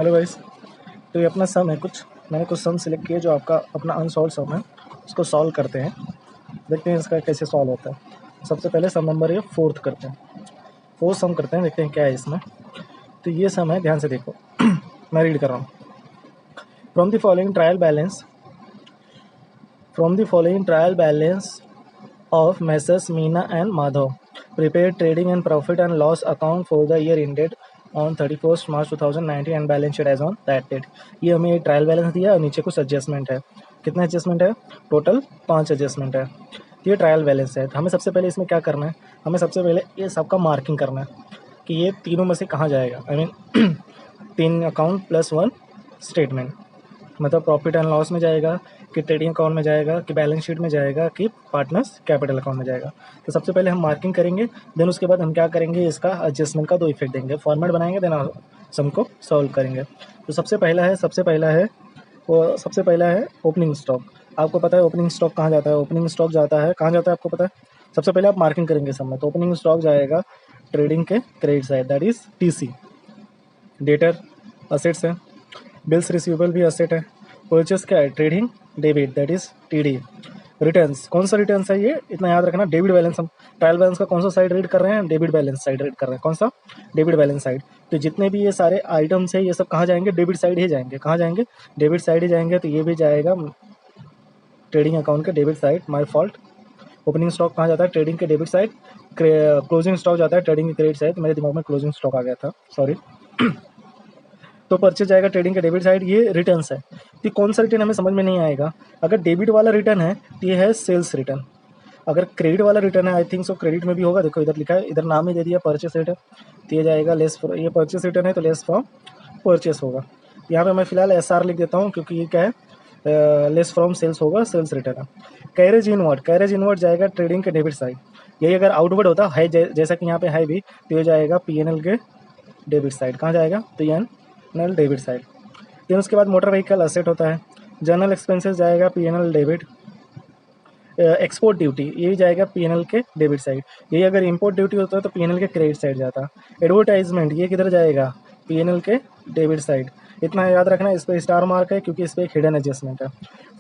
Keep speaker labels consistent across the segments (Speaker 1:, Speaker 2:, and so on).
Speaker 1: Hello guys. तो ये अपना सम है कुछ, मैंने कुछ सम सिलेक्ट किए जो आपका अपना अनसॉल्व सम है, उसको सॉल्व करते हैं। देखते हैं इसका कैसे सॉल्व होता है। सबसे पहले सम नंबर ये फोर्थ करते हैं, फोर्थ सम करते हैं, देखते हैं क्या है इसमें। तो ये सम है, ध्यान से देखो। मैं रीड कर रहा हूँ। From the following trial balance of Messrs. Meena and Madhav prepared trading and profit and loss account for the year ended on 31st March 2019 and balance sheet as on that date। ये हमें trial balance दिया और नीचे कुछ adjustment है। कितना adjustment है? Total 5 adjustment है। ये ट्रायल बैलेंस है। तो हमें सबसे पहले इसमें क्या करना है, हमें सबसे पहले ये सबका मार्किंग करना है कि ये तीनों में से कहाँ जाएगा। I mean 3 account plus 1 statement, मतलब प्रॉफिट एंड लॉस में जाएगा कि ट्रेडिंग अकाउंट में जाएगा कि बैलेंस शीट में जाएगा कि पार्टनर्स कैपिटल अकाउंट में जाएगा। तो सबसे पहले हम मार्किंग करेंगे, देन उसके बाद हम क्या करेंगे, इसका एडजस्टमेंट का 2 इफेक्ट देंगे, फॉर्मेट बनाएंगे, देन सम को सॉल्व करेंगे। तो सबसे पहला है ओपनिंग स्टॉक। आपको पता है ओपनिंग स्टॉक कहाँ जाता है? ओपनिंग स्टॉक जाता है, कहाँ जाता है आपको पता है? सबसे पहले आप मार्किंग करेंगे सब में। तो ओपनिंग स्टॉक जाएगा ट्रेडिंग के credit side, that is TC. Debtor assets है, बिल्स रिसीवेबल भी असेट है। परचेस क्या है? Trading debit, that is TD. Returns, कौन सा रिटर्न्स है ये इतना याद रखना, डेबिट बैलेंस। हम ट्रायल बैलेंस का कौन सा साइड रीड कर रहे हैं? डेबिट बैलेंस साइड रीड कर रहे हैं। कौन सा? Debit balance side. तो जितने भी ये सारे आइटम्स है ये सब कहाँ जाएंगे? डेबिट साइड ही जाएंगे। कहाँ जाएंगे? डेबिट साइड ही जाएंगे। तो ये भी जाएगा ट्रेडिंग अकाउंट के debit side, my fault. Opening stock कहाँ जाता है? ट्रेडिंग के डेबिट साइड। क्लोजिंग स्टॉक जाता है ट्रेडिंग के क्रेडिट साइड। मेरे दिमाग में क्लोजिंग स्टॉक आ गया था, सॉरी। तो परचेज जाएगा ट्रेडिंग के डेबिट साइड। ये रिटर्न्स है। तो कौन सा रिटर्न हमें समझ में नहीं आएगा। अगर डेबिट वाला रिटर्न है तो ये है सेल्स रिटर्न। अगर क्रेडिट वाला रिटर्न है, आई थिंक सो क्रेडिट में भी होगा, देखो इधर लिखा है, इधर नाम ही दे दिया परचेस रिटर्न। तो ये जाएगा लेस, ये परचेस रिटर्न है तो लेस फ्रॉम परचेस होगा। यहाँ पे मैं फिलहाल SR लिख देता हूँ क्योंकि ये क्या है, लेस फ्रॉम सेल्स होगा, सेल्स रिटर्न है। कैरेज इनवर्ड जाएगा ट्रेडिंग के डेबिट साइड। यही अगर आउटवर्ड होता है जैसा कि यहाँ पे है भी, तो ये जाएगा PNL के डेबिट साइड। कहाँ जाएगा? PNL debit side. फिर उसके बाद मोटर व्हीकल असेट होता है। जनरल एक्सपेंसेस जाएगा PNL डेबिट। एक्सपोर्ट ड्यूटी ये जाएगा PNL के डेबिट साइड। यही अगर इंपोर्ट ड्यूटी होता है तो PNL के क्रेडिट साइड जाता। एडवर्टाइजमेंट ये किधर जाएगा? PNL के डेबिट साइड। इतना याद रखना, इस पर स्टार मार्क है क्योंकि इस पर एक हिडन एडजस्टमेंट है।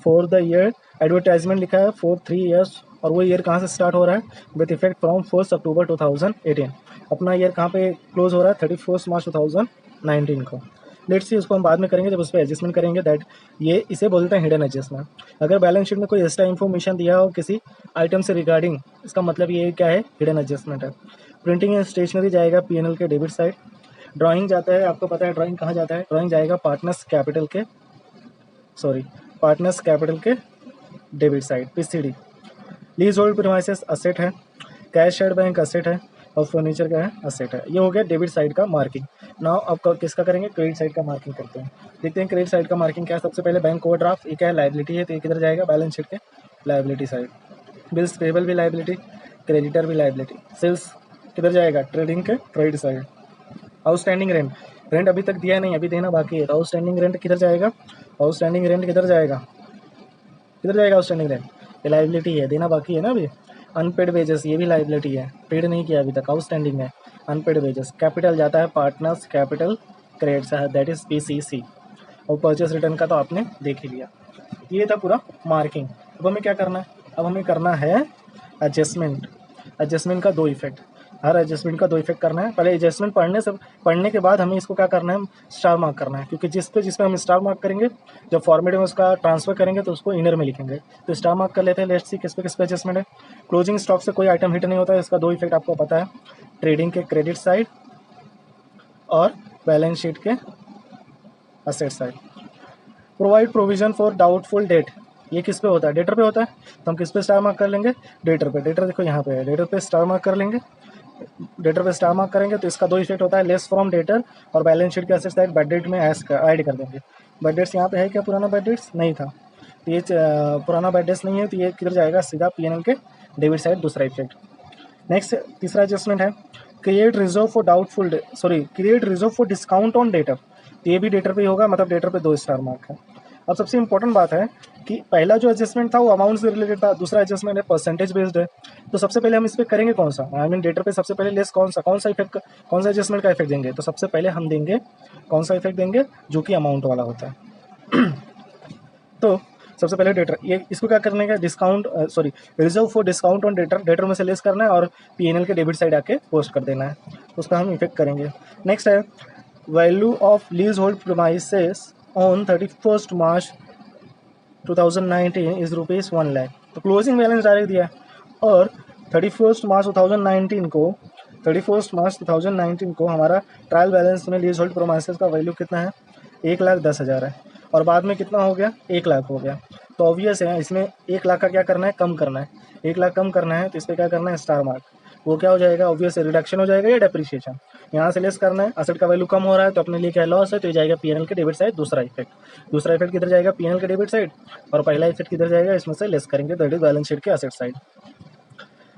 Speaker 1: फॉर द ईयर एडवर्टाइजमेंट लिखा है फॉर 3 ईयर्स, और वो ईयर कहाँ से स्टार्ट हो रहा है? विथ इफेक्ट फ्रॉम 1 अक्टूबर 2018। अपना ईयर कहाँ पे क्लोज हो रहा है? 31 मार्च 2019 को। लेट्स सी, उसको हम बाद में करेंगे जब उस पर एडजस्टमेंट करेंगे, दैट ये इसे बोलते हैं हिडन एडजस्टमेंट। अगर बैलेंस शीट में कोई एक्स्ट्रा इन्फॉर्मेशन दिया हो किसी आइटम से रिगार्डिंग, इसका मतलब ये क्या है? हिडन एडजस्टमेंट है। प्रिंटिंग एंड स्टेशनरी जाएगा PNL के डेबिट साइड। ड्राइंग जाता है, आपको पता है ड्राइंग कहाँ जाता है? ड्राइंग जाएगा पार्टनर्स कैपिटल के debit side, PCD। Lease hold premises asset है। कैश एट बैंक असेट है। और फर्नीचर का है असेट है। ये हो गया डेबिट साइड का मार्किंग। नाउ अब किसका करेंगे? क्रेडिट साइड का मार्किंग करते हैं। देखते हैं क्रेडिट साइड का मार्किंग क्या है। सबसे पहले बैंक ओवरड्राफ्ट, ये क्या है? लायबिलिटी है, तो ये किधर जाएगा? बैलेंस शीट के लायबिलिटी साइड। बिल्स पेबल भी लायबिलिटी, क्रेडिटर भी लायबिलिटी। सेल्स किधर जाएगा? ट्रेडिंग के क्रेडिट साइड। आउटस्टैंडिंग रेंट अभी तक दिया नहीं, अभी देना बाकी है। तो आउटस्टैंडिंग रेंट किधर जाएगा? आउटस्टैंडिंग रेंट किधर जाएगा? Outstanding rent? ये लायबिलिटी है, देना बाकी है ना अभी। अनपेड वेजेस ये भी लायबिलिटी है, पेड नहीं किया अभी तक, आउटस्टैंडिंग है। Unpaid wages. कैपिटल जाता है पार्टनर्स कैपिटल क्रेडिट है, दैट इज PCC। और परचेस रिटर्न का तो आपने देख ही लिया। ये था पूरा मार्किंग। अब हमें क्या करना है? अब हमें करना है एडजस्टमेंट का 2 इफेक्ट। हर एडजस्टमेंट का 2 इफेक्ट करना है। पहले एडजस्टमेंट पढ़ने के बाद हमें इसको क्या करना है? स्टार मार्क करना है, क्योंकि जिस पे हम स्टार मार्क करेंगे, जब फॉर्मेट में उसका ट्रांसफर करेंगे तो उसको इनर में लिखेंगे। तो स्टार मार्क कर लेते हैं। लेट्स सी किस पे एडजस्टमेंट है। क्लोजिंग स्टॉक से कोई आइटम हिट नहीं होता है, इसका 2 इफेक्ट आपको पता है। ट्रेडिंग के क्रेडिट साइड और बैलेंस शीट के asset side. Provide provision for doubtful debt, ये किस पे होता है? डेटर पे होता है। तो हम किस पे स्टार मार्क कर लेंगे? डेटर पे। डेटर देखो यहाँ पे है, डेटर पे स्टार मार्क कर लेंगे। डेटर पे स्टार मार्क करेंगे तो इसका 2 इफेक्ट होता है, लेस फ्रॉम डेटर और बैलेंस शीट के असेट साइड बैड डेट में ऐड कर देंगे। बैड डेट्स यहाँ पे है क्या? पुराना बैड डेट्स नहीं था, तो ये पुराना बैड डेट्स नहीं है, तो ये किधर जाएगा? सीधा PNL के डेबिट साइड, दूसरा इफेक्ट। नेक्स्ट तीसरा एडजस्टमेंट है create reserve for discount on debtor. तो ये भी डेटर पे ही होगा, मतलब डेटर पे 2 स्टार मार्क है। अब सबसे इंपॉर्टेंट बात है कि पहला जो एडजस्टमेंट था वो अमाउंट से रिलेटेड था, दूसरा एडजस्टमेंट है परसेंटेज बेस्ड है। तो सबसे पहले हम इस पे करेंगे कौन सा, आई मीन डेटर पे सबसे पहले लेस कौन सा इफेक्ट, कौन सा एडजस्टमेंट का इफेक्ट देंगे। तो सबसे पहले हम देंगे कौन सा इफेक्ट देंगे, जो कि अमाउंट वाला होता है। तो सबसे पहले डेटर, ये इसको क्या करने का, discount sorry reserve for discount on debtor, debtor में से लेस करना है और पीएनएल के डेबिट साइड आके पोस्ट कर देना है, उसका हम इफेक्ट करेंगे। नेक्स्ट है value of leasehold premises on 31 March 2019 is ₹1,00,000। तो क्लोजिंग बैलेंस डायरेक्ट दिया है और 31 मार्च 2019 को हमारा ट्रायल बैलेंस में लीज होल्ड प्रोमाइसेस का वैल्यू कितना है, 1,10,000 है और बाद में कितना हो गया, 1,00,000 हो गया। तो ऑब्वियस है इसमें 1,00,000 का क्या करना है, कम करना है। 1,00,000 कम करना है तो इस पर क्या करना है, स्टार मार्क। वो क्या हो जाएगा, ऑब्वियस रिडक्शन हो जाएगा या डेप्रिसिएशन। यहाँ से लेस करना है, असेट का वैल्यू कम हो रहा है तो अपने लिए क्या लॉस है, तो ये जाएगा पीएनएल के डेबिट साइड। दूसरा इफेक्ट किधर जाएगा, पीएनएल के डेबिट साइड, और पहला इफेक्ट किधर जाएगा, इसमें से लेस करेंगे, दैट इज बैलेंस शीट के असेट साइड।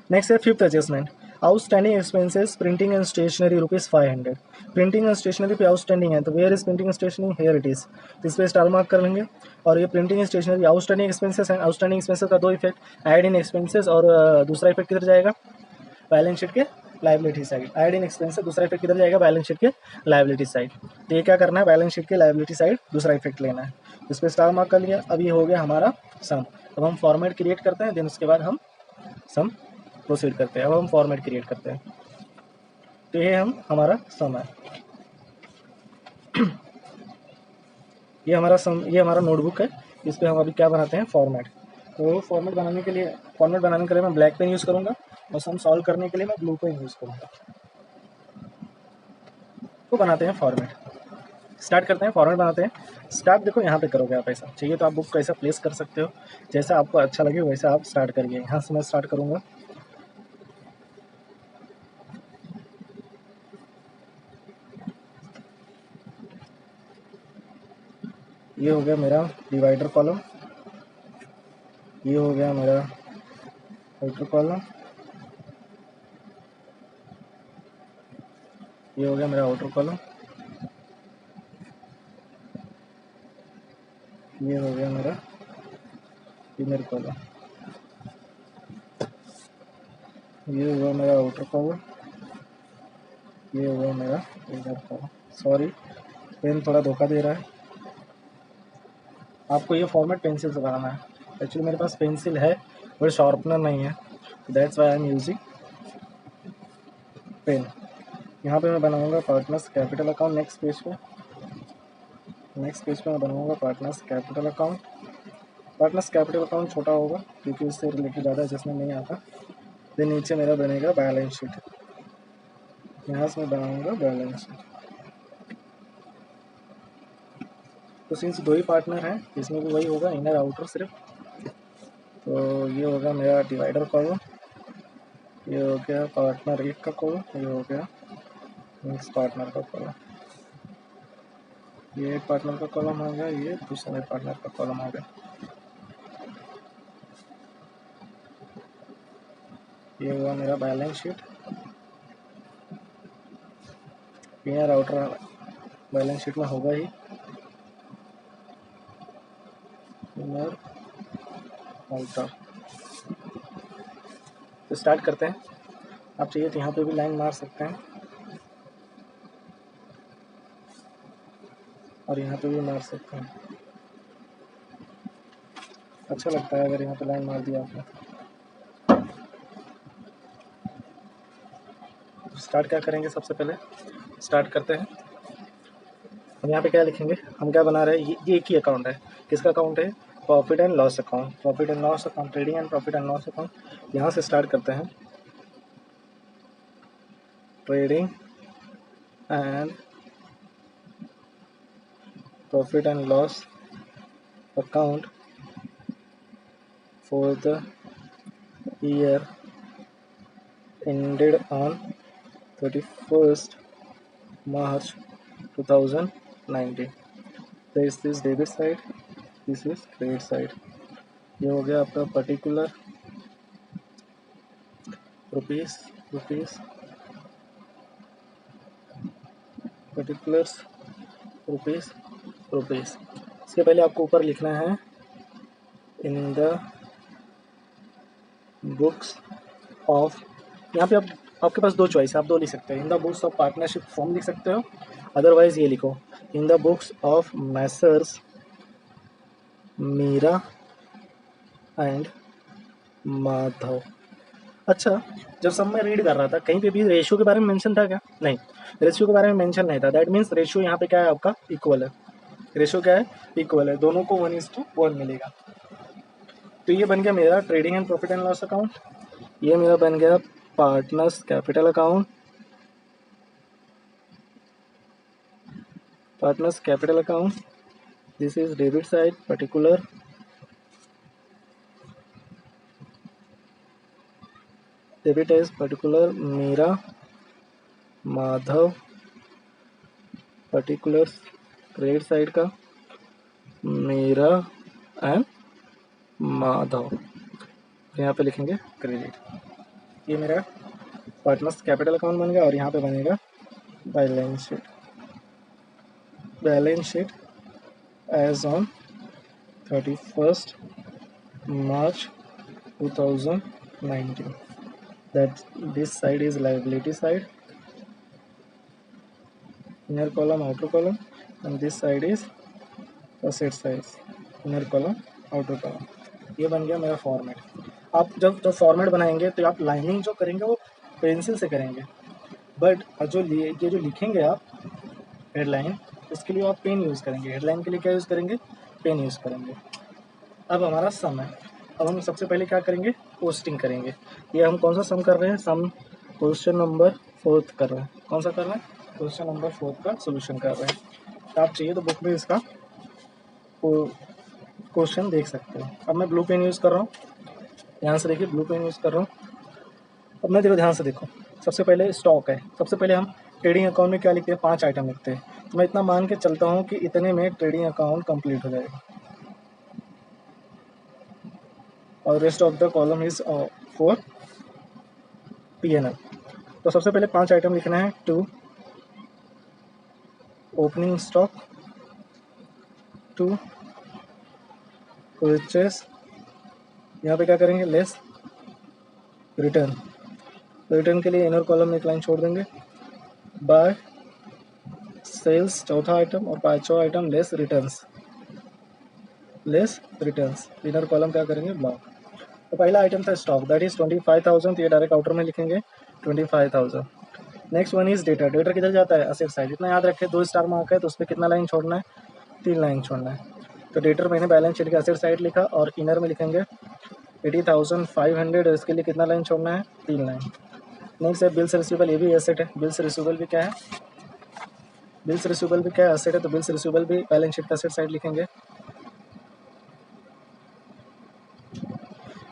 Speaker 1: नेक्स्ट है fifth adjustment, outstanding expenses printing and stationery ₹500। Printing and stationery पे आउटस्टैंडिंग है तो where is printing and stationery, here it is. तो इस पर स्टार मार्क कर लेंगे। और ये printing and stationery outstanding expenses है, आउटस्टैंडिंग एक्सपेंसेस का दो इफेक्ट, ऐड इन एक्सपेंसेस और दूसरा इफेक्ट किधर जाएगा, बैलेंस शीट के liability side. Add in expense दूसरा इफेक्ट किधर जाएगा, बैलेंस शीट के लायबिलिटी साइड। तो ये क्या करना है, बैलेंस शीट के लायबिलिटी साइड दूसरा इफेक्ट लेना है। इस पर स्टार मार्क कर लिया। अब ये हो गया हमारा सम। अब हम फॉर्मेट क्रिएट करते हैं, देन उसके बाद हम सम प्रोसीड करते हैं। अब हम फॉर्मेट क्रिएट करते हैं। तो ये हमारा सम है। ये हमारा सम, ये हमारा नोटबुक है। इस पर हम अभी क्या बनाते हैं, फॉर्मेट। तो फॉर्मेट बनाने के लिए मैं ब्लैक पेन यूज़ करूँगा और सम सॉल्व करने के लिए मैं ब्लू पेन यूज़ करूँगा। तो बनाते हैं फॉर्मेट, स्टार्ट करते हैं, फॉर्मेट बनाते हैं। स्टार्ट देखो यहाँ पे करोगे आप, ऐसा चाहिए तो आप बुक को ऐसा प्लेस कर सकते हो, जैसा आपको अच्छा लगे वैसा आप स्टार्ट करिए। यहाँ से मैं स्टार्ट करूँगा। ये हो गया मेरा डिवाइडर कॉलम, ये हो गया मेरा आउटर कॉलम, ये हो गया मेरा आउटर कॉलम, ये हो गया मेरा इनर कॉलम, ये हुआ मेरा आउटर कॉलम, ये हुआ मेरा इनर कॉलम। सॉरी पेन थोड़ा धोखा दे रहा है। आपको ये फॉर्मेट पेंसिल से बनाना है। एक्चुअली मेरे पास पेंसिल है बट शार्पनर नहीं है, that's why I am using pen. यहाँ पे मैं बनाऊंगा partners capital account. Next page पे मैं बनाऊंगा partners capital account. Partners capital account छोटा होगा क्योंकि उससे रिलेटेड ज़्यादा एडजस्टमेंट नहीं आता। फिर नीचे मेरा बनेगा बैलेंस शीट, यहाँ से मैं बनाऊंगा बैलेंस शीट। तो सिंस दो ही पार्टनर हैं इसमें भी वही होगा, इनर आउटर सिर्फ। तो ये होगा मेरा डिवाइडर कॉलम, ये हो गया पार्टनर एक का कॉलम, ये हो गया नेक्स्ट पार्टनर का कॉलम, ये एक पार्टनर का कॉलम हो गया, ये दूसरे पार्टनर का कॉलम हो गया। ये हुआ मेरा balance sheet. Inner outer balance sheet में होगा ही, इनर आउटर। तो स्टार्ट करते हैं। आप चाहिए तो यहाँ पे भी लाइन मार सकते हैं और यहाँ पे भी मार सकते हैं, अच्छा लगता है अगर यहाँ पे लाइन मार दिया आपने। स्टार्ट क्या करेंगे, सबसे पहले स्टार्ट करते हैं। हम यहाँ पे क्या लिखेंगे, हम क्या बना रहे हैं, ये एक ही अकाउंट है। किसका अकाउंट है, profit and loss account. Profit and loss account, trading and profit and loss account. यहाँ से स्टार्ट करते हैं, trading and profit and loss account for the year ended on 31st March 2019. This is debit side, this is credit side. ये हो गया आपका particular rupees particulars rupees. इसके पहले आपको ऊपर लिखना है इन द बुक्स ऑफ, यहाँ पे आप आपके पास दो चॉइस है, आप दो लिख सकते हैं, in the books of partnership form लिख सकते हो, अदरवाइज ये लिखो in the books of Messrs Meera and Madhav. अच्छा, जब सब मैं रीड कर रहा था कहीं पे भी रेशियो के बारे में मेंशन था क्या? नहीं, रेशियो के बारे में मेंशन नहीं था। दैट मीन्स रेशियो यहाँ पे क्या है आपका? इक्वल है। रेशियो क्या है? इक्वल है, दोनों को 1:1 मिलेगा। तो ये बन गया मेरा trading and profit and loss account, ये मेरा बन गया partners capital account, partners capital account, this is debit side particular, debit is particular Meera Madhav, particular credit side का मीरा एंड माधव, यहाँ पे लिखेंगे क्रेडिट। ये मेरा पार्टनर्स कैपिटल अकाउंट बन गया और यहाँ पे बनेगा balance sheet, balance sheet as on 31st March 2019, that this side is liability side, inner column outer column, and this side is asset side, inner column outer column। ये बन गया मेरा फॉर्मेट। आप जब फॉर्मेट बनाएंगे तो आप लाइनिंग जो करेंगे वो पेंसिल से करेंगे, बट ये जो लिखेंगे आप हेडलाइन, इसके लिए आप पेन यूज़ करेंगे। हेडलाइन के लिए क्या यूज़ करेंगे? पेन यूज़ करेंगे। अब हमारा सम है, अब हम सबसे पहले क्या करेंगे? पोस्टिंग करेंगे। ये हम कौन सा सम कर रहे हैं? सम क्वेश्चन नंबर 4 कर रहे हैं। कौन सा कर रहे हैं? क्वेश्चन नंबर 4 का सोल्यूशन कर रहे हैं। तो आप चाहिए तो बुक में इसका क्वेश्चन देख सकते हो। अब मैं ब्लू पेन यूज़ कर रहा हूँ, ध्यान से देखिए, ब्लू पेन यूज़ कर रहा हूँ। अब मैं देखो ध्यान से देखो, सबसे पहले स्टॉक है, सबसे पहले हम ट्रेडिंग अकाउंट में क्या लिखते हैं? 5 आइटम लिखते हैं। तो मैं इतना मान के चलता हूँ कि इतने में ट्रेडिंग अकाउंट कंप्लीट हो जाएगा और rest of the column is for P&L। तो सबसे पहले 5 आइटम लिखना है। 2 ओपनिंग स्टॉक, 2 परचेस, यहाँ पे क्या करेंगे? लेस रिटर्न, रिटर्न के लिए इनर कॉलम में एक लाइन छोड़ देंगे। बाय सेल्स चौथा आइटम और पांचवा item less returns, less returns, inner column क्या करेंगे? ब्लॉक। तो पहला आइटम था स्टॉक, दैट इज 25,000, तो ये डायरेक्ट आउटर में लिखेंगे 25,000। Next one is data, data किधर जाता है? Asset side. इतना याद रखें, 2 स्टार मार्क है तो उस पर कितना लाइन छोड़ना है? 3 लाइन छोड़ना है। तो डेटर मैंने बैलेंस शीट के असेट साइड लिखा और इनर में लिखेंगे 80,500, इसके लिए कितना लाइन छोड़ना है? 3 लाइन। नेक्स्ट है बिल्स रिसीवेबल, ये भी एसेट है। बिल्स रिसीवेबल भी क्या है? बिल्स रिसीवेबल भी क्या है? एसेट है। तो बिल्स रिसीवेबल भी बैलेंस शीट का असेट साइड लिखेंगे,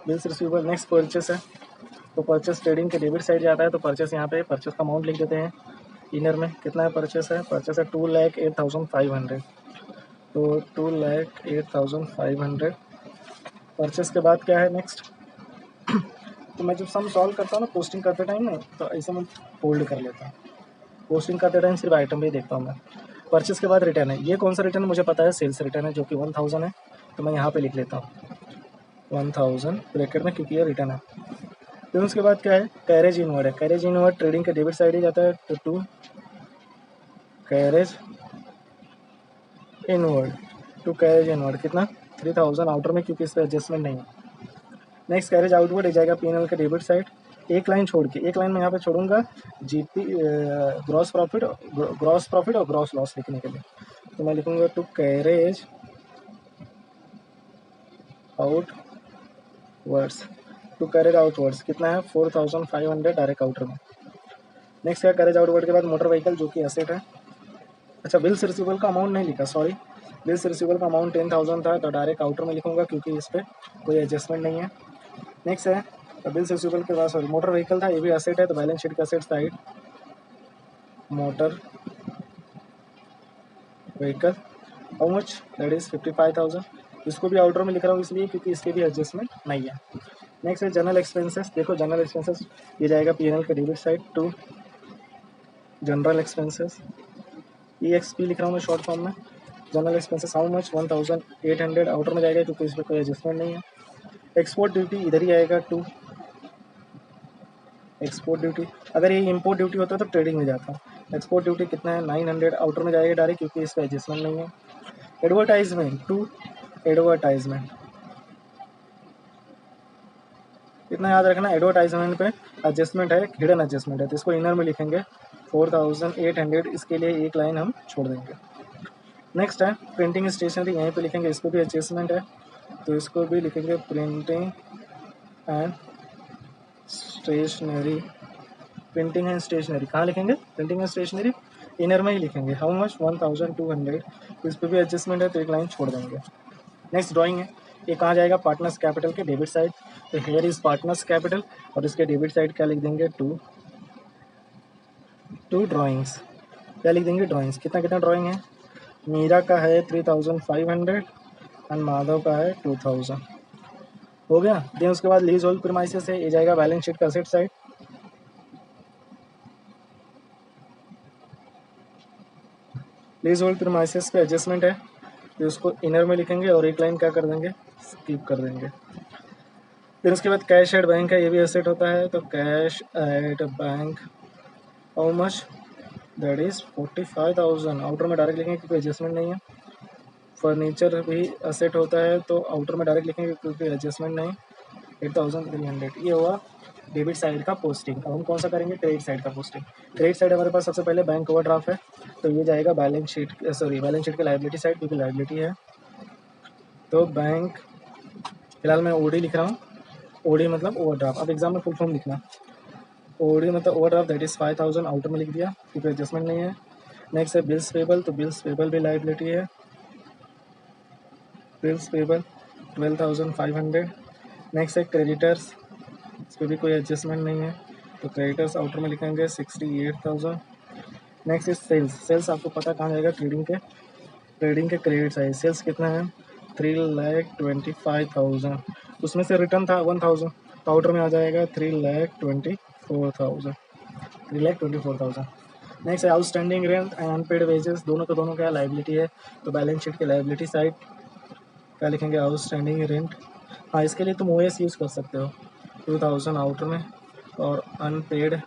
Speaker 1: बिल्स रिसीवेबल। नेक्स्ट परचेस है, तो परचेस ट्रेडिंग के डेबिट साइड जाता है, तो परचेस यहाँ पे परचेस का अमाउंट लिख देते हैं। इनर में कितना है? परचेस है, परचेस है 2,08,500, तो 2,08,500। परचेस के बाद क्या है नेक्स्ट? तो मैं जब सम सॉल्व करता हूँ ना पोस्टिंग करते टाइम ना, तो ऐसे मैं फोल्ड कर लेता हूँ। पोस्टिंग करते टाइम सिर्फ आइटम ही देखता हूँ मैं। परचेस के बाद रिटर्न है, ये कौन सा रिटर्न मुझे पता है? सेल्स रिटर्न है, जो कि 1,000 है, तो मैं यहाँ पे लिख लेता हूँ 1,000 ब्रैकेट में, क्योंकि ये रिटर्न है। फिर उसके बाद क्या है? कैरेज इनवर्ड है। कैरेज इनवर्ड ट्रेडिंग के डेबिट साइड ही जाता है, तो 2 कैरेज इनवर्ड, 2 कैरेज इनवर्ड कितना? 3,000 आउटर में, क्योंकि इस पर एडजस्टमेंट नहीं है। नेक्स्ट कैरेज आउटवर्ड ये जाएगा P&L के डेबिट साइड। एक लाइन छोड़ के, एक लाइन में यहाँ पे छोड़ूंगा GP, gross profit, gross profit और ग्रॉस लॉस लिखने के लिए। तो मैं लिखूंगा 2 कैरेज आउटवर्ड्स, 2 कैरेज आउटवर्ड्स कितना है? 4,500 डायरेक्ट आउटर में। नेक्स्ट क्या? कैरेज आउटवर्ड के बाद मोटर व्हीकल, जो कि एसेट है। अच्छा, बिल्स रिसीवेबल का अमाउंट नहीं लिखा, सॉरी। बिल्स रिसीवेबल का अमाउंट 10,000 था, तो डायरेक्ट आउटर में लिखूंगा, क्योंकि इस पर कोई एडजस्टमेंट नहीं है। नेक्स्ट है बिल्स रिसीवेबल के बाद, सॉरी, मोटर व्हीकल था, ये भी एसेट है, तो बैलेंस शीट का asset side motor vehicle, how much? That is 55,000। इसको भी आउटर में लिख रहा हूँ इसलिए क्योंकि इसके भी एडजस्टमेंट नहीं है। नेक्स्ट है जनरल एक्सपेंसेस। देखो जनरल एक्सपेंसेस ये जाएगा P&L के debit side, to general expenses, EXP लिख रहा हूँ मैं शॉर्ट फॉर्म में। General expenses how much? 1,800 outer में जाएगा, क्योंकि इसमें कोई एडजस्टमेंट नहीं है। एक्सपोर्ट ड्यूटी इधर ही आएगा, 2 एक्सपोर्ट ड्यूटी, अगर ये इम्पोर्ट ड्यूटी होता तो ट्रेडिंग में जाता। एक्सपोर्ट ड्यूटी कितना है 900, आउटर में जाएगा डायरेक्ट क्योंकि इस पर एडजस्टमेंट नहीं है। एडवर्टाइजमेंट टू एडवर्टाइजमेंट इतना याद रखना, एडवर्टाइजमेंट पे एडजस्टमेंट है, हिडन एडजस्टमेंट है, तो इसको इनर में लिखेंगे 4800, इसके लिए एक लाइन हम छोड़ देंगे। नेक्स्ट है प्रिंटिंग स्टेशनरी, यहीं पे लिखेंगे, इसको भी एडजस्टमेंट है तो इसको भी लिखेंगे printing and stationery. Printing and stationery कहाँ लिखेंगे, प्रिंटिंग एंड स्टेशनरी इनर में ही लिखेंगे। हाउ मच 1200, इस पर भी एडजस्टमेंट है तो एक लाइन छोड़ देंगे। नेक्स्ट ड्राइंग है, ये कहाँ जाएगा, पार्टनर्स कैपिटल के डेबिट साइड, तो हेयर इज पार्टनर्स कैपिटल और इसके डेबिट साइड क्या लिख देंगे, टू ड्राइंग्स, क्या लिख देंगे, ड्राइंग्स। कितना कितना ड्राइंग है, मीरा का है 3500 एंड माधव का है 2000, हो गया। देन उसके बाद लीज होल्ड प्रीमाइसेस है, ये जाएगा बैलेंस शीट का asset side. Lease hold premises पे एडजस्टमेंट है तो उसको इनर में लिखेंगे और एक लाइन क्या कर देंगे, स्किप कर देंगे। फिर उसके बाद कैश एट बैंक है, ये भी एसेट होता है तो cash at bank how much, that is 45,000, outer में डायरेक्ट लिखेंगे क्योंकि एडजस्टमेंट नहीं है। फर्नीचर भी एसेट होता है तो आउटर में डायरेक्ट लिखेंगे क्योंकि एडजस्टमेंट नहीं। 8,300, ये हुआ डेबिट साइड का पोस्टिंग। अब हम कौन सा करेंगे, क्रेडिट साइड का पोस्टिंग। क्रेडिट साइड हमारे पास सबसे पहले बैंक ओवरड्राफ्ट है तो ये जाएगा बैलेंस शीट, बैलेंस शीट के लायबिलिटी साइड क्योंकि लायबिलिटी है। तो बैंक, फिलहाल मैं ओडी लिख रहा हूँ, ओडी मतलब ओवरड्राफ्ट। अब एग्जाम में फुल फॉर्म लिखना, ओडी मतलब ओवरड्राफ्ट, दैट इज 5,000, आउटर में लिख दिया क्योंकि एडजस्टमेंट नहीं है। नेक्स्ट है बिल्स पेबल, तो बिल्स पेबल भी लायबिलिटी है, बिल्स पेबल 12,500। नेक्स्ट है क्रेडिटर्स, इस पर भी कोई एडजस्टमेंट नहीं है तो क्रेडिटर्स आउटर में लिखेंगे 68,000। नेक्स्ट इज सेल्स, सेल्स आपको पता कहाँ जाएगा, ट्रेडिंग के क्रेडिट साइड। सेल्स कितना है 3,25,000, उसमें से रिटर्न था 1,000 तो आउटर में आ जाएगा 3,24,000। नेक्स्ट है outstanding rent and unpaid wages, दोनों के दोनों क्या लायबिलिटी है तो बैलेंस शीट के लायबिलिटी साइड क्या लिखेंगे, आउटस्टैंडिंग रेंट। हाँ, इसके लिए तुम ओएस यूज़ कर सकते हो, 2,000 आउटर में और अनपेड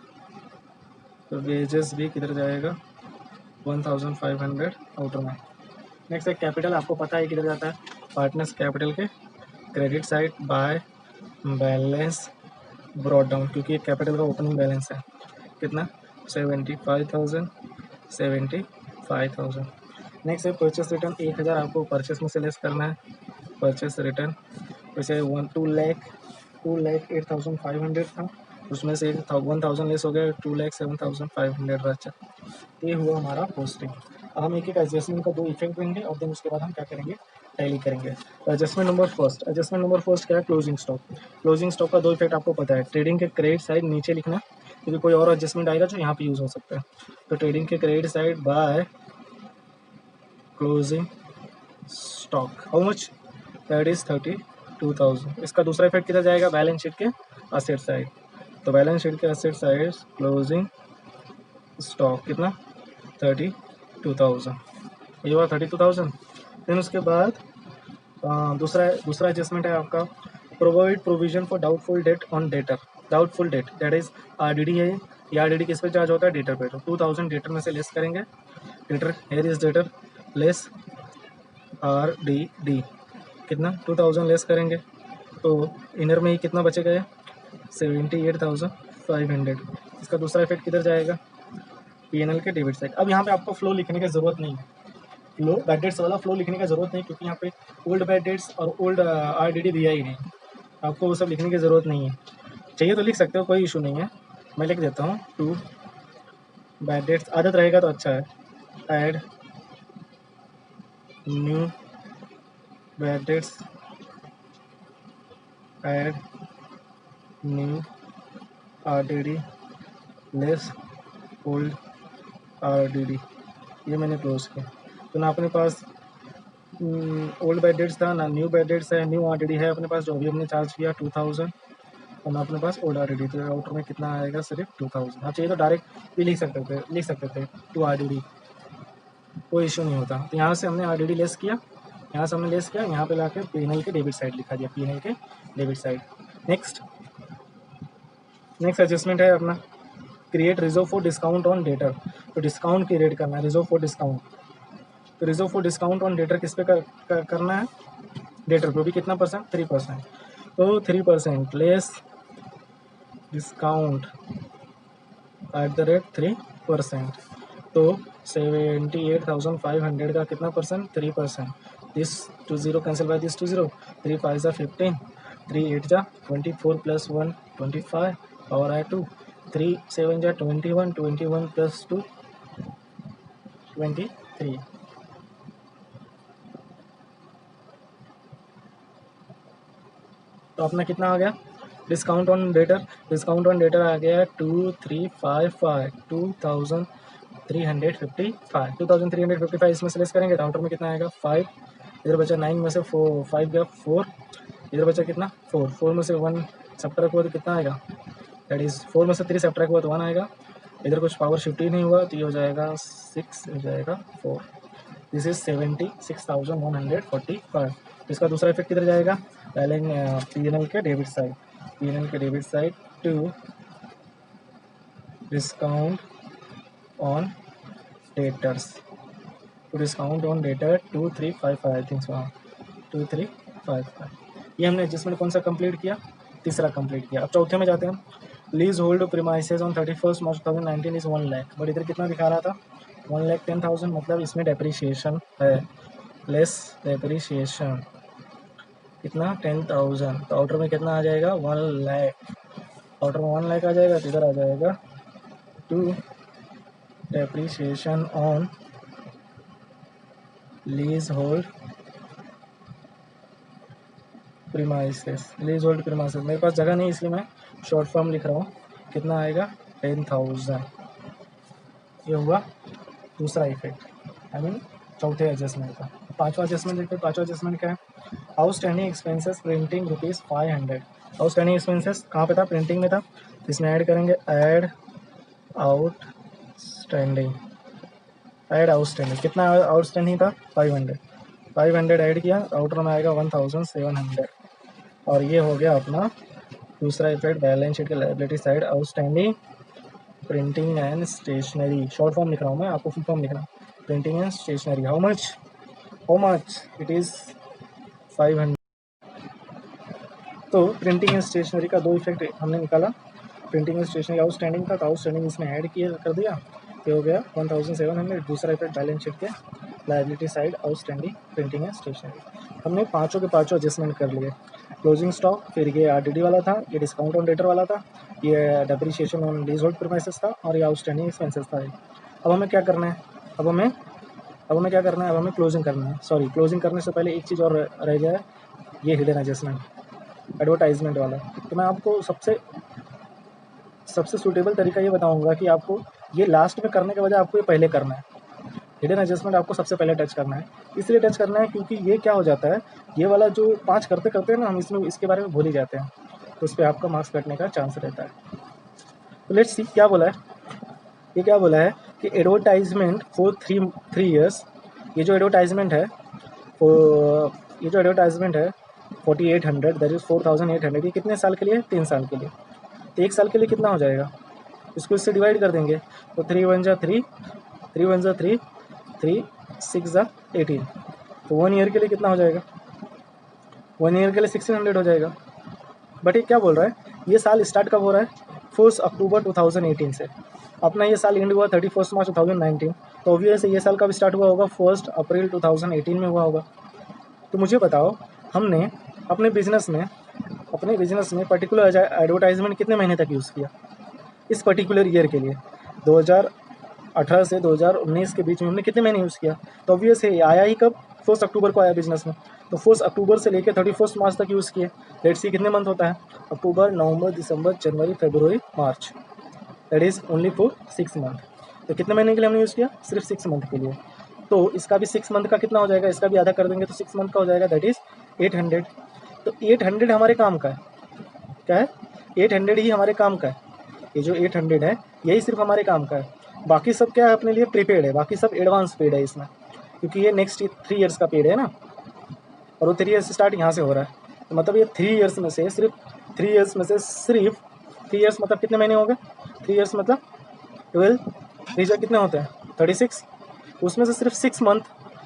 Speaker 1: वेजेस भी किधर जाएगा 1,500 आउटर में। नेक्स्ट है कैपिटल, आपको पता है किधर जाता है, पार्टनर्स कैपिटल के credit side by balance brought down क्योंकि ये कैपिटल का ओपनिंग बैलेंस है कितना 75,000। नेक्स्ट है परचेस रिटर्न, 1,000 आपको परचेस में से लेस करना है, परचेस रिटर्न वैसे 2,08,500 था, उसमें से 1,000 लेस हो गया, 2,07,500 बचा। ये हुआ हमारा पोस्टिंग। अब हम एक एक एडजस्टमेंट का दो इफेक्ट देंगे और देन उसके बाद हम क्या करेंगे, टैली करेंगे। तो एडजस्टमेंट नंबर फर्स्ट क्या है, क्लोजिंग स्टॉक। क्लोजिंग स्टॉक का दो इफेक्ट आपको पता है, ट्रेडिंग के क्रेडिट साइड नीचे लिखना क्योंकि कोई और एडजस्टमेंट आएगा जो यहाँ पे यूज़ हो सकता है। तो ट्रेडिंग के credit side by closing stock how much, that is 32,000। इसका दूसरा इफेक्ट किधर जाएगा, बैलेंस शीट के असेट साइड। तो बैलेंस शीट के असेट साइड क्लोजिंग स्टॉक कितना 32,000, ये हुआ 32,000। देन उसके बाद दूसरा एडजस्टमेंट है आपका provide provision for doubtful debt on debtor. Doubtful debt that is RDD है, ये आरडीडी किस पे चार्ज होता है, डेटर पे। तो 2,000 डेटर में से लेस करेंगे, debtor here is debtor less RDD कितना 2,000 लेस करेंगे तो इनर में ही कितना बचेगा, ये 78,500। इसका दूसरा इफेक्ट किधर जाएगा, पीएनएल के डेबिट साइड। अब यहाँ पे आपको फ्लो लिखने की ज़रूरत नहीं है, फ्लो बैड डेट्स वाला फ्लो लिखने की ज़रूरत नहीं क्योंकि यहाँ पे ओल्ड बैड डेट्स और ओल्ड आरडीडी दिया ही नहीं, आपको वो सब लिखने की ज़रूरत नहीं है। चाहिए तो लिख सकते हो, कोई इशू नहीं है, मैं लिख देता हूँ। 2 बैड डेट्स, आदत रहेगा तो अच्छा है। Add new bad debts, add new RDD less old RDD, ये मैंने क्लोज किया। तो ना अपने पास ओल्ड बैड डेट्स था ना न्यू बैड डेट्स है, न्यू आरडीडी है अपने पास जो अभी हमने चार्ज किया 2,000 और ना अपने पास ओल्ड आरडीडी, तो आउटर में कितना आएगा सिर्फ 2,000। हाँ, चाहिए तो डायरेक्ट भी लिख सकते थे 2 आरडीडी, कोई इशू नहीं होता। तो यहाँ से हमने आरडीडी लेस किया, यहाँ से हमने लेस किया, यहाँ पे लाके पीएनएल के डेबिट साइड लिखा दिया, पीएनएल के debit side. Next next adjustment है अपना create reserve for discount on debtor. तो डिस्काउंट क्रिएट करना है, रिजर्व फॉर डिस्काउंट। तो reserve for discount on debtor किस पे करना है, डेटर पे भी कितना परसेंट, 3%। तो 3% लेस डिस्काउंट @3%। तो 78,500 का कितना percent, 3%। This 20 cancel by this 20, 3 5 जा 15, 3 8 जा 24 प्लस 1 25 और आया 2, 3 7 जा 21, 21 प्लस 2 23। तो अपना कितना आ गया discount on debtors, discount on debtors आ गया 2355, 2355 इसमें से लेस करेंगे तो आउटर में कितना आएगा 5, इधर बचा 9 में से 4 5 गया 4, इधर बचा कितना 4, 4 में से 1 सब्ट्रैक्ट हुआ तो कितना आएगा, दैट इज 4 में से 3 सब्ट्रैक्ट हुआ तो 1 आएगा, इधर कुछ पावर शिफ्ट ही नहीं हुआ तो ये हो जाएगा 6, हो जाएगा 4। This is 76,145। इसका दूसरा इफेक्ट किधर जाएगा, बैलेंस पीएनएल के डेबिट साइड, पीएनएल के debit side to discount on debtors, to discount on debtor 2355 I think so, हाँ 2355। ये हमने एडजस्टमेंट कौन सा कंप्लीट किया, तीसरा कंप्लीट किया। अब चौथे में जाते हैं। Lease hold premises on 31 March 2019 is 1 lakh, but इधर कितना दिखा रहा था 1,10,000, मतलब इसमें डेप्रीशिएशन है, लेस डेप्रीशिएशन कितना 10,000, तो आउटर में कितना आ जाएगा 1 लाख, आउटर में 1 लाख आ जाएगा तो इधर आ जाएगा to depreciation on leasehold premises, leasehold premises मेरे पास जगह नहीं इसलिए मैं शॉर्ट फॉर्म लिख रहा हूँ, कितना आएगा 10,000। ये हुआ दूसरा इफेक्ट, आई मीन चौथे एडजस्टमेंट का। पांचवा एडजस्टमेंट देखते हैं, पांचवा एडजस्टमेंट क्या है, outstanding expenses printing ₹500। Outstanding expenses कहाँ पे था, प्रिंटिंग में था, तो इसमें ऐड करेंगे ऐड आउटस्टैंडिंग, ऐड आउटस्टैंडिंग कितना आउटस्टैंडिंग था 500, 500 ऐड किया, आउटर में आएगा 1,700। और ये हो गया अपना दूसरा इफेक्ट बैलेंस शीट के liability side, outstanding printing and stationery, short form लिख रहा हूँ मैं, आपको फुल फॉर्म लिखना, printing and stationery how much it is 500। तो प्रिंटिंग एंड स्टेशनरी का दो इफेक्ट हमने निकाला, प्रिंटिंग एंड स्टेशनरी आउटस्टैंडिंग था तो आउटस्टैंडिंग इसमें ऐड किया कर दिया, तो हो गया 1,700। दूसरा इफेक्ट बैलेंस शीट के liability side outstanding printing and stationery. हमने पाँचों के पाँचों एडजस्टमेंट कर लिए, क्लोजिंग स्टॉक, फिर ये आरडीडी वाला था, ये डिस्काउंट ऑन डेटर वाला था, ये depreciation on leasehold premises था, और ये आउटस्टैंडिंग एक्सपेंसेस था। अब हमें क्या करना है, अब हमें क्या करना है, अब हमें क्लोजिंग करना है। सॉरी, क्लोजिंग करने से पहले एक चीज़ और रह गया है, ये हिडन एडजस्टमेंट एडवर्टाइजमेंट वाला। तो मैं आपको सबसे सूटेबल तरीका ये बताऊंगा कि आपको ये लास्ट में करने के बजाय आपको ये पहले करना है। हिडन एडजस्टमेंट आपको सबसे पहले टच करना है, इसलिए टच करना है क्योंकि ये क्या हो जाता है, ये वाला जो 5 करते करते हैं ना हम इसमें इसके बारे में भूल ही जाते हैं, तो उस पर आपका मार्क्स कटने का चांस रहता है। तो लेट्स सी क्या बोला है, ये क्या बोला है कि एडवर्टाइजमेंट फॉर 3 ईयर्स, ये जो एडवर्टाइजमेंट है 4800 दैट इज 4,800, ये कितने साल के लिए, 3 साल के लिए। तो 1 साल के लिए कितना हो जाएगा, इसको इससे डिवाइड कर देंगे, तो 3 1 जा 3, 3 1 जा 3, 3 6 जा 18, तो 1 ईयर के लिए कितना हो जाएगा, 1 ईयर के लिए 1600 हो जाएगा। बट ये क्या बोल रहा है, ये साल स्टार्ट कब हो रहा है, 1 अक्टूबर 2018 से, अपना ये साल एंड हुआ 31 मार्च 2019, तो ऑब्वियस ये साल कब स्टार्ट हुआ होगा, 1 अप्रैल 2018 में हुआ होगा। तो मुझे बताओ, हमने अपने बिजनेस में पर्टिकुलर एडवर्टाइजमेंट कितने महीने तक यूज़ किया इस पर्टिकुलर ईयर के लिए, 2018 से 2019 के बीच में हमने कितने महीने यूज़ किया, तो ऑब्वियस है आया ही कब, 1 अक्टूबर को आया बिजनेस में, तो 1 अक्टूबर से लेकर 31 मार्च तक यूज़ किए। लेट्स सी कितने मंथ होता है, अक्टूबर नवंबर दिसंबर जनवरी फरवरी मार्च, that is only for 6 month. तो कितने महीने के लिए हमने यूज़ किया, सिर्फ 6 मंथ के लिए। तो इसका भी 6 मंथ का कितना हो जाएगा, इसका भी आधा कर देंगे तो 6 मंथ का हो जाएगा, दैट इज़ 800। तो 800 हमारे काम का है, क्या है 800 ही हमारे काम का है, ये जो 800 है यही सिर्फ हमारे काम का है, बाकी सब क्या है अपने लिए प्रीपेड है, बाकी सब एडवांस पेड है इसमें, क्योंकि ये नेक्स्ट 3 ईयर्स का पेड है ना, और वो 3 ईयर्स स्टार्ट यहाँ से हो रहा है, तो मतलब ये 3 ईयर्स में से सिर्फ 3 ईयर्स मतलब कितने महीने हो गए, 3 ईयर्स मतलब 12, 3 कितने होते हैं 36, उसमें से सिर्फ 6 मंथ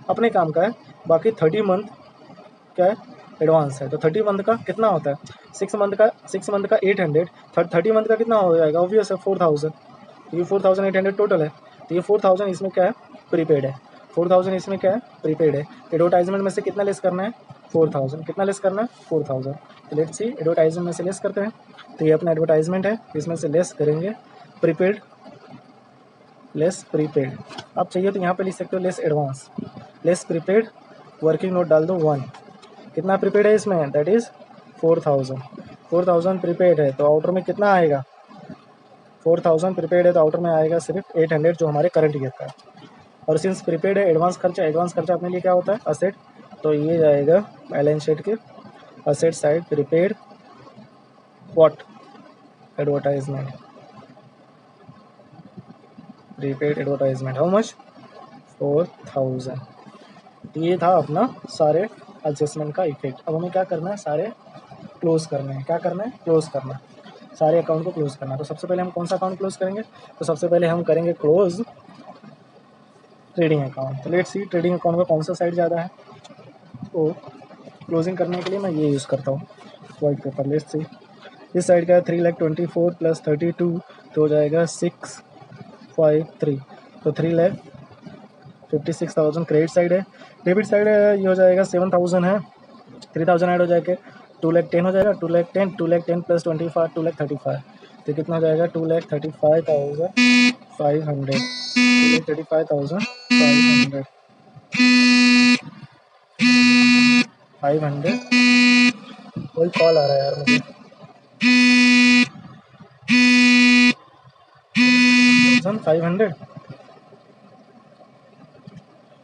Speaker 1: अपने काम का है, बाकी 30 मंथ क्या है एडवांस है। तो 30 मंथ का कितना होता है, 6 मंथ का 800, 30 मंथ का कितना हो जाएगा, ऑब्वियस है 4000, ये 4800 टोटल है। तो ये 4000 इसमें क्या है प्रीपेड है, 4000 इसमें क्या है प्रीपेड है। एडवर्टाइजमेंट में से कितना लेस करना है 4000, कितना लेस करना है 4000। तो लेट्स सी एडवर्टाइजमेंट में से लेस करते हैं, तो ये अपना एडवर्टाइजमेंट है, इसमें से लेस करेंगे प्रीपेड, लेस प्रीपेड। आप चाहिए तो यहाँ पे लिख सकते हो less advance, less prepaid, working note डाल दो 1। कितना प्रीपेड है इसमें, दैट इज़ 4000, 4000 प्रीपेड है। तो आउटर में कितना आएगा, 4000 प्रीपेड है तो आउटर में आएगा सिर्फ 800 जो हमारे करंट ईयर का है। और सिंस प्रीपेड है एडवांस खर्चा अपने लिए क्या होता है असेट, तो ये जाएगा बैलेंस शीट के asset side prepaid what advertisement, prepaid advertisement how much 4000। ये था अपना सारे एडजस्टमेंट का इफेक्ट। अब हमें क्या करना है, सारे क्लोज करने हैं। क्या करना है, क्लोज करना है, सारे अकाउंट को क्लोज करना है। तो सबसे पहले हम कौन सा अकाउंट क्लोज करेंगे, तो सबसे पहले हम करेंगे क्लोज ट्रेडिंग अकाउंट। तो लेट्स सी ट्रेडिंग अकाउंट का कौन सा साइड ज़्यादा है, तो क्लोजिंग करने के लिए मैं ये यूज़ करता हूँ वाइट पेपर। लेट्स सी इस साइड का है 3,24,000 प्लस 32 तो हो जाएगा 653, तो 3,56,000 क्रेडिट साइड है। डेबिट साइड ये हो जाएगा 7,000 है, 3,000 ऐड हो जाएगा 2,10,000 हो जाएगा, 2,10,000 प्लस 25 2,35,000, तो कितना हो जाएगा 2,35,500, 2,35,500, 500। कोई कॉल आ रहा है यार मुझे, 500।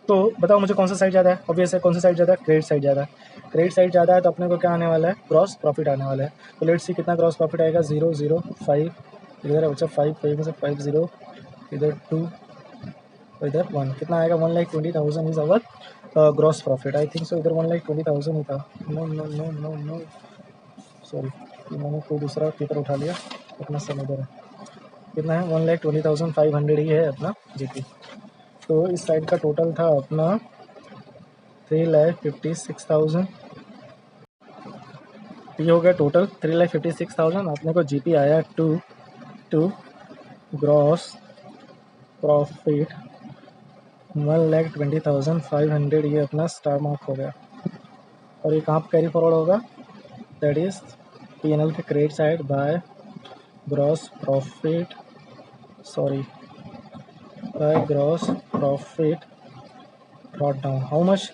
Speaker 1: तो बताओ मुझे कौन सा साइड ज़्यादा है, ऑब्वियस है कौन सा साइड ज़्यादा है, क्रेडिट साइड ज़्यादा है। क्रेडिट साइड ज़्यादा है तो अपने को क्या आने वाला है, ग्रॉस प्रॉफिट आने वाला है। तो लेट्स सी कितना ग्रॉस प्रॉफिट आएगा, 005, इधर है बच्चा 5 से 50, इधर 2, इधर 1, कितना आएगा 1,20,000 is our gross profit. I think so इधर 1,20,000 ही था, no no no no no sorry, मैंने कोई दूसरा पेपर उठा लिया, अपना समय इधर है। कितना है 1,20,500 ही है अपना जीपी। तो इस साइड का टोटल था अपना 3,56,000, ये हो गया टोटल 3,56,000। अपने को जीपी आया 2 ग्रॉस प्रॉफिट 1,20,500, ये अपना स्टार मार्क हो गया। और ये कहाँ पर कैरी फॉरवर्ड होगा, दैट इज़ पीएनएल के credit side by gross profit, sorry by gross profit brought down how much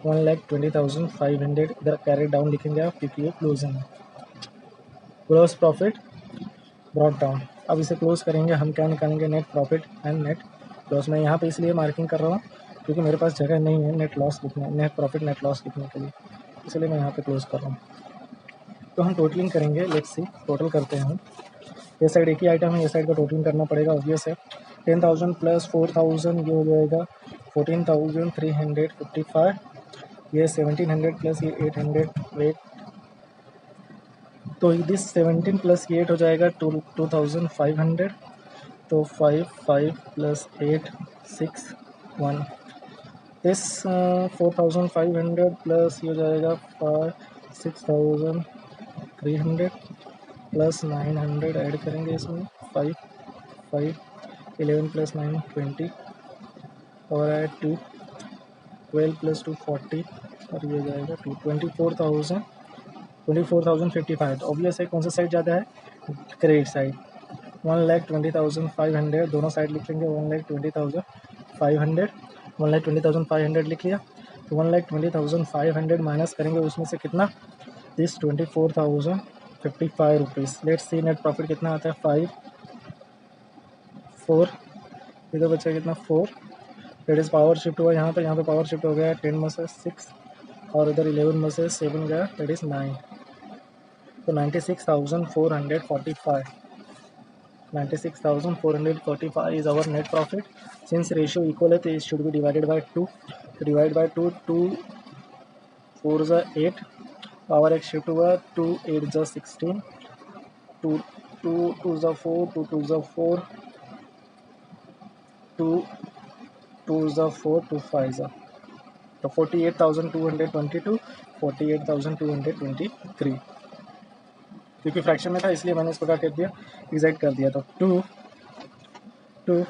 Speaker 1: 1,20,500, इधर कैरी डाउन लिखेंगे आप क्योंकि ये क्लोजिंग है। ग्रॉस प्रॉफिट ब्रॉट डाउन, अब इसे क्लोज करेंगे हम, क्या निकालेंगे net profit and net loss. मैं यहाँ पे इसलिए मार्किंग कर रहा हूँ क्योंकि मेरे पास जगह नहीं है नेट लॉस लिखने, नेट प्रॉफिट नेट लॉस लिखने के लिए, इसलिए मैं यहाँ पे क्लोज कर रहा हूँ। तो हम टोटलिंग करेंगे, लेट्स सी टोटल करते हैं हम। ये साइड एक ही आइटम है, ये साइड का टोटलिंग करना पड़ेगा, ऑब्वियस है। 10,000 प्लस 4,000 ये हो जाएगा 14,355, ये 1,700 प्लस ये 800 वेट, तो दिस 17 प्लस ये 8 हो जाएगा 2,500, तो 5 प्लस 8 6 1, दिस 4,500 प्लस ये हो जाएगा 6,300 प्लस 900 ऐड करेंगे इसमें 5 11 प्लस 9 20 और ऐड 2 12 प्लस 2 40 और ये जाएगा 24,055। तो ऑब्वियस है कौन सा साइड ज़्यादा है, क्रेडिट साइड। 1,20,500 दोनों साइड लिख लेंगे, 1,20,500 1,20,500 लिख लिया। तो 1,20,500 माइनस करेंगे उसमें से कितना, this 24,055 rupees. Let's see net profit कितना आता है 4, इधर बचा कितना 4, डेट इज़ पावर शिफ्ट हुआ यहाँ पे पावर शिफ्ट हो गया 10 में से 6 और इधर 11 में से 7 गया, डेट इज़ 9, तो 96,445 96,445 is our net profit. Since ratio equal है तो it should be divided by 2, तो डिवाइड बाय 2, 2 4 8, पावर एक शिफ्ट हुआ 2 8 16, 2 2 2 ज़ा 4, 2 2 ज़ा 4, 2 2 ज़ा 4, 2 5 ज़ा, तो 48,222, 48,223, क्योंकि फ्रैक्शन में था इसलिए मैंने इस प्रकार कर दिया, एग्जैक्ट कर दिया। तो टू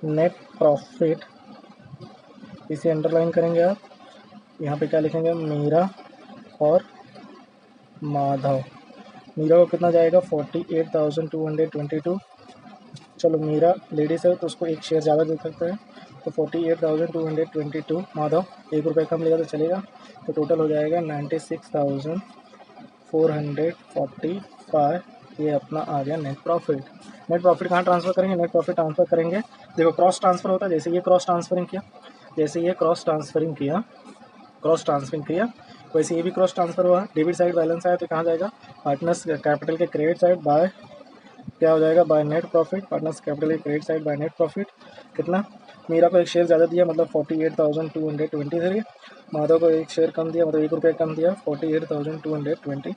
Speaker 1: नेट प्रॉफिट, इसे अंडरलाइन करेंगे आप, यहाँ पे क्या लिखेंगे, मीरा और माधव। मीरा को कितना जाएगा, 48,222। चलो मीरा लेडीज़ है तो उसको एक शेयर ज़्यादा दे सकते हैं, तो 48,222। माधव ₹1 कम लेगा तो चलेगा, तो टोटल हो जाएगा 96,445। ये अपना आ गया नेट प्रॉफिट। नेट प्रॉफिट कहाँ ट्रांसफ़र करेंगे, नेट प्रॉफिट ट्रांसफ़र करेंगे, देखो क्रॉस ट्रांसफ़र होता है, जैसे ये क्रॉस ट्रांसफरिंग किया, क्रॉस ट्रांसफरिंग किया, वैसे ये भी क्रॉस ट्रांसफर हुआ। डेबिट साइड बैलेंस आया तो कहाँ जाएगा, पार्टनर्स कैपिटल के क्रेडिट साइड बाय क्या हो जाएगा, by net profit. Partners capital के credit side by net profit. कितना, मीरा को एक शेयर ज़्यादा दिया मतलब 48,223, माधव को एक शेयर कम दिया मतलब ₹1 कम दिया, 48,222।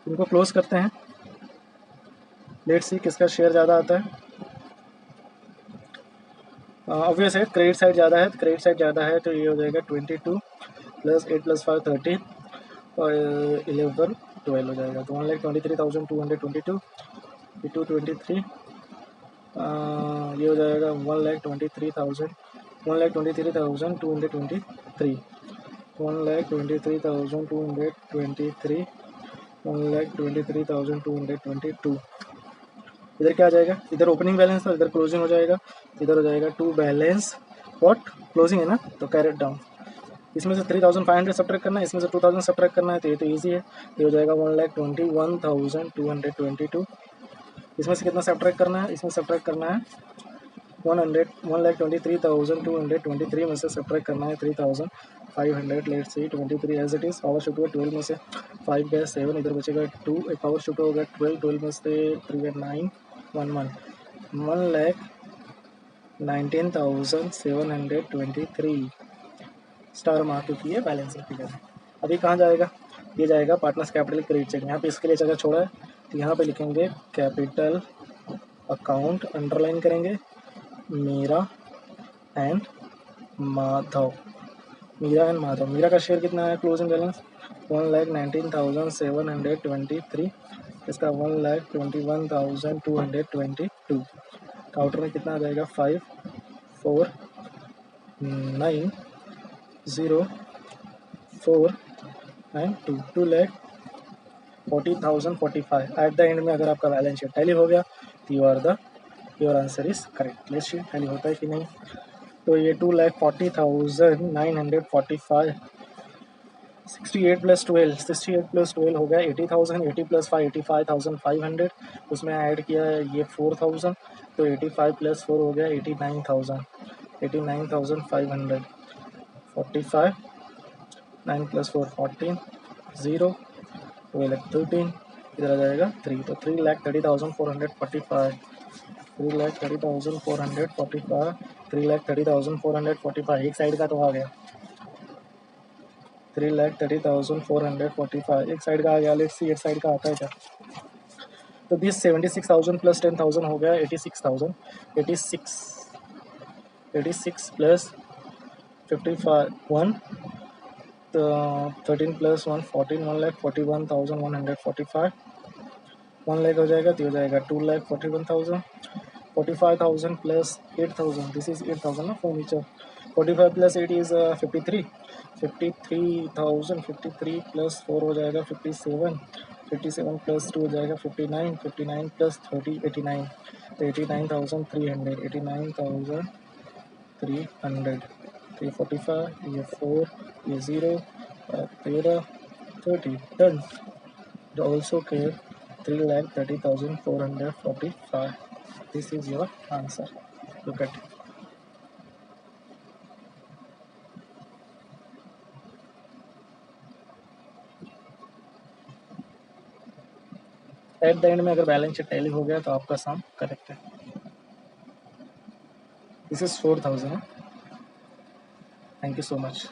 Speaker 1: इनको क्लोज करते हैं, लेट्स सी किसका शेयर ज़्यादा आता है। ऑब्वियस है क्रेडिट साइड ज़्यादा है, तो ये हो जाएगा 22 + 8 + 5 13 और 11 12 हो जाएगा, तो 1,23,222, 223, ये हो जाएगा 1,23,223, 1,23,223, 1,23,223, इधर क्या आ जाएगा, इधर ओपनिंग बैलेंस और इधर क्लोजिंग हो जाएगा, इधर हो जाएगा टू बैलेंस व्हाट, क्लोजिंग है ना, तो कैरेट डाउन। इसमें से 3,500 सब्ट्रैक्ट करना है, इसमें से 2,000 सब्ट्रैक्ट करना है, तो ये तो ईजी है, ये हो जाएगा 1,21,222। इसमें से कितना सब्ट्रैक्ट करना है, इसमें सब्ट्रैक्ट करना है 1,23,223 में से सब्ट्रैक्ट करना है 3,500, let's see 23 as it is. Power shift हुआ 12 में से 5 गया 7, इधर बचेगा 2, एक पावर शिफ्ट होगा 12 में से 3 गया 9, 1 1,19,723 स्टार मार्क, क्योंकि ये बैलेंसिंग फिगर है। अभी कहाँ जाएगा, ये जाएगा पार्टनर्स कैपिटल क्रेडिट चेक। यहाँ पे इसके लिए जगह छोड़ा है, तो यहाँ पे लिखेंगे कैपिटल अकाउंट, अंडरलाइन करेंगे मीरा एंड माधव। मीरा का शेयर कितना है, क्लोजिंग बैलेंस 1,19,723, इसका 1,21,222। काउंटर में कितना आ जाएगा, 5 4 9 0 4 9 2, 2,40,045। एट द एंड में अगर आपका बैलेंस शीट टैली हो गया तो your answer is correct. Let's see tally होता है कि नहीं। तो ये 2,40,945, 68 + 12 हो गया 80,000, 80 + 5 85,500, उसमें ऐड किया ये 4,000, तो 85 + 4 हो गया 89,000, 89,500, 45 9 + 4 14 0 12 13, इधर आ जाएगा 3, तो 3,30,445, 3,30,445, 3,30,445 एक साइड का तो आ गया, 3,30,445 एक साइड का आ गया। लेट्स सी एक साइड का आता है क्या, तो दिस 76,000 + 10,000 हो गया 86,000, 86 + 55 1, 13 + 1 14, 1,41,145, 1 लाख हो जाएगा, तो हो जाएगा 2,41,000, 45,000 + 8,000, दिस इज 8,000 ना फर्नीचर, 45 + 8 इज 53, 53,000, 53 + 4 हो जाएगा 57, 57 + 2 हो जाएगा 59, 59 + 30 89, तो 89,300, 89,300, तो ये 45, ये 4, ये 0, 13, 30 done. Also care 3,30,445. This is your answer. Look at it. At the end में अगर बैलेंस शीट टैली हो गया तो आपका सम करेक्ट है। This is 4,000। Thank you so much.